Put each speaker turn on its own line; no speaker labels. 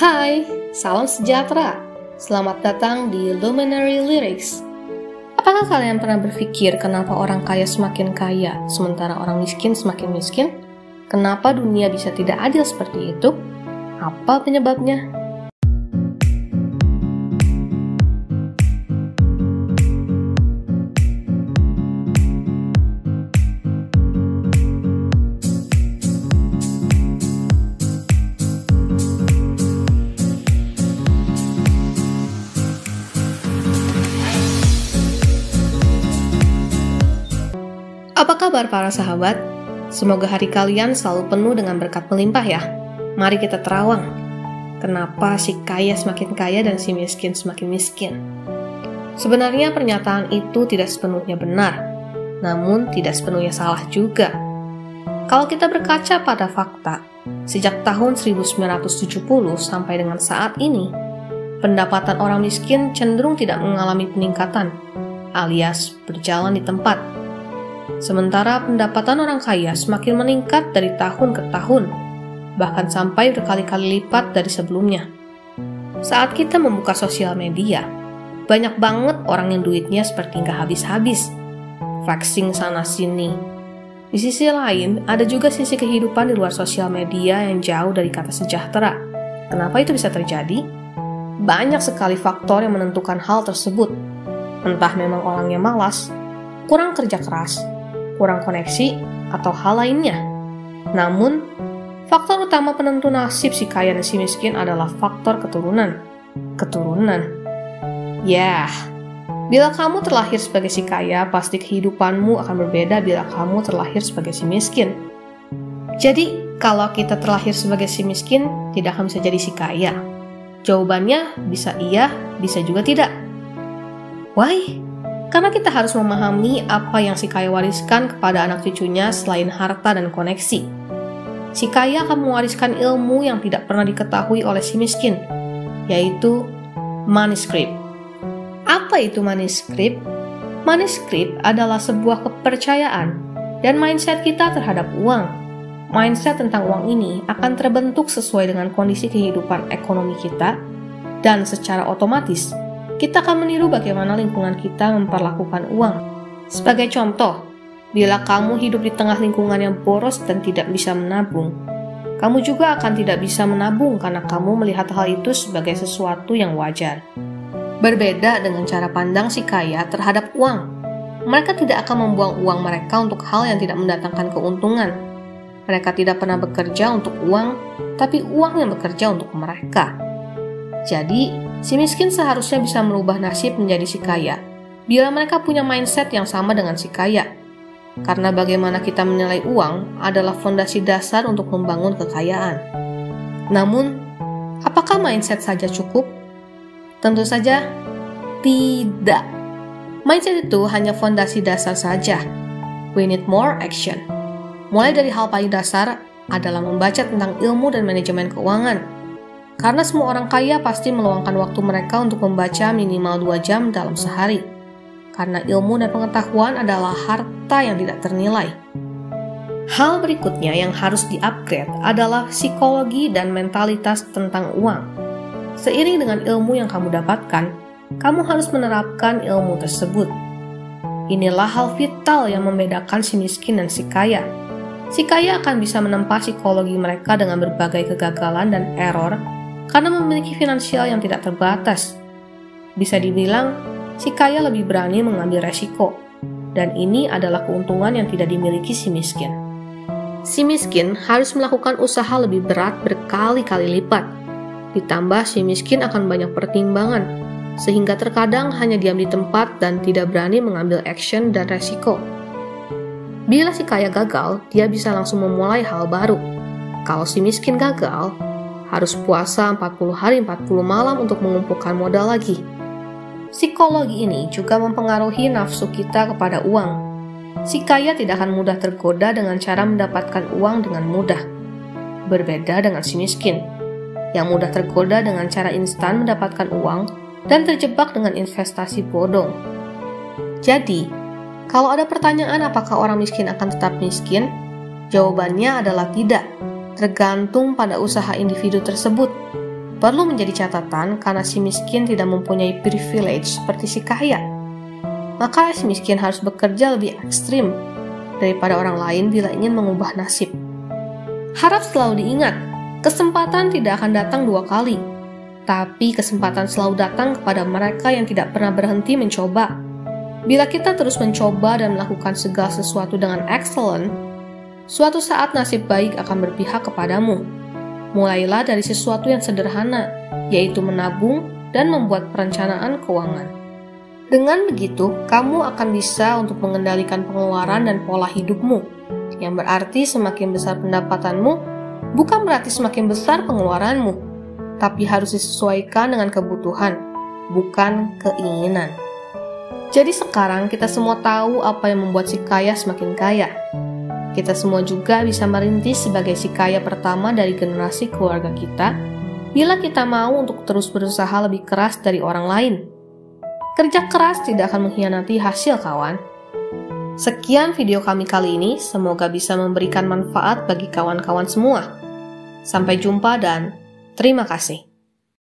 Hai, salam sejahtera. Selamat datang di Luminary Lyrics. Apakah kalian pernah berpikir kenapa orang kaya semakin kaya, sementara orang miskin semakin miskin? Kenapa dunia bisa tidak adil seperti itu? Apa penyebabnya? Apa kabar para sahabat? Semoga hari kalian selalu penuh dengan berkat melimpah ya. Mari kita terawang. Kenapa si kaya semakin kaya dan si miskin semakin miskin? Sebenarnya pernyataan itu tidak sepenuhnya benar, namun tidak sepenuhnya salah juga. Kalau kita berkaca pada fakta, sejak tahun 1970 sampai dengan saat ini, pendapatan orang miskin cenderung tidak mengalami peningkatan, alias berjalan di tempat. Sementara pendapatan orang kaya semakin meningkat dari tahun ke tahun, bahkan sampai berkali-kali lipat dari sebelumnya. Saat kita membuka sosial media, banyak banget orang yang duitnya seperti nggak habis-habis, flexing sana-sini. Di sisi lain, ada juga sisi kehidupan di luar sosial media yang jauh dari kata sejahtera. Kenapa itu bisa terjadi? Banyak sekali faktor yang menentukan hal tersebut. Entah memang orangnya malas, kurang kerja keras, kurang koneksi, atau hal lainnya. Namun, faktor utama penentu nasib si kaya dan si miskin adalah faktor keturunan. Yah, bila kamu terlahir sebagai si kaya, pasti kehidupanmu akan berbeda bila kamu terlahir sebagai si miskin. Jadi, kalau kita terlahir sebagai si miskin, tidak akan bisa jadi si kaya. Jawabannya bisa iya, bisa juga tidak. Why? Karena kita harus memahami apa yang si kaya wariskan kepada anak cucunya selain harta dan koneksi. Si kaya akan mewariskan ilmu yang tidak pernah diketahui oleh si miskin, yaitu manuskrip. Apa itu manuskrip? Manuskrip adalah sebuah kepercayaan dan mindset kita terhadap uang. Mindset tentang uang ini akan terbentuk sesuai dengan kondisi kehidupan ekonomi kita, dan secara otomatis kita akan meniru bagaimana lingkungan kita memperlakukan uang. Sebagai contoh, bila kamu hidup di tengah lingkungan yang boros dan tidak bisa menabung, kamu juga akan tidak bisa menabung karena kamu melihat hal itu sebagai sesuatu yang wajar. Berbeda dengan cara pandang si kaya terhadap uang. Mereka tidak akan membuang uang mereka untuk hal yang tidak mendatangkan keuntungan. Mereka tidak pernah bekerja untuk uang, tapi uang yang bekerja untuk mereka. Jadi, si miskin seharusnya bisa merubah nasib menjadi si kaya bila mereka punya mindset yang sama dengan si kaya. Karena bagaimana kita menilai uang adalah fondasi dasar untuk membangun kekayaan. Namun, apakah mindset saja cukup? Tentu saja tidak. Mindset itu hanya fondasi dasar saja. We need more action. Mulai dari hal paling dasar adalah membaca tentang ilmu dan manajemen keuangan. Karena semua orang kaya pasti meluangkan waktu mereka untuk membaca minimal 2 jam dalam sehari. Karena ilmu dan pengetahuan adalah harta yang tidak ternilai. Hal berikutnya yang harus di-upgrade adalah psikologi dan mentalitas tentang uang. Seiring dengan ilmu yang kamu dapatkan, kamu harus menerapkan ilmu tersebut. Inilah hal vital yang membedakan si miskin dan si kaya. Si kaya akan bisa menempa psikologi mereka dengan berbagai kegagalan dan error karena memiliki finansial yang tidak terbatas. Bisa dibilang, si kaya lebih berani mengambil resiko, dan ini adalah keuntungan yang tidak dimiliki si miskin. Si miskin harus melakukan usaha lebih berat berkali-kali lipat. Ditambah si miskin akan banyak pertimbangan, sehingga terkadang hanya diam di tempat dan tidak berani mengambil action dan resiko. Bila si kaya gagal, dia bisa langsung memulai hal baru. Kalau si miskin gagal, harus puasa 40 hari 40 malam untuk mengumpulkan modal lagi. Psikologi ini juga mempengaruhi nafsu kita kepada uang. Si kaya tidak akan mudah tergoda dengan cara mendapatkan uang dengan mudah. Berbeda dengan si miskin, yang mudah tergoda dengan cara instan mendapatkan uang dan terjebak dengan investasi bodong. Jadi, kalau ada pertanyaan apakah orang miskin akan tetap miskin, jawabannya adalah tidak. Tergantung pada usaha individu tersebut. perlu menjadi catatan karena si miskin tidak mempunyai privilege seperti si kaya. Maka si miskin harus bekerja lebih ekstrim daripada orang lain bila ingin mengubah nasib. Harap selalu diingat, kesempatan tidak akan datang 2 kali, tapi kesempatan selalu datang kepada mereka yang tidak pernah berhenti mencoba. Bila kita terus mencoba dan melakukan segala sesuatu dengan excellent, suatu saat nasib baik akan berpihak kepadamu. Mulailah dari sesuatu yang sederhana, yaitu menabung dan membuat perencanaan keuangan. Dengan begitu, kamu akan bisa untuk mengendalikan pengeluaran dan pola hidupmu, yang berarti semakin besar pendapatanmu, bukan berarti semakin besar pengeluaranmu, tapi harus disesuaikan dengan kebutuhan, bukan keinginan. Jadi sekarang kita semua tahu apa yang membuat si kaya semakin kaya. Kita semua juga bisa merintis sebagai si kaya pertama dari generasi keluarga kita, bila kita mau untuk terus berusaha lebih keras dari orang lain. Kerja keras tidak akan mengkhianati hasil, kawan. Sekian video kami kali ini, semoga bisa memberikan manfaat bagi kawan-kawan semua. Sampai jumpa dan terima kasih.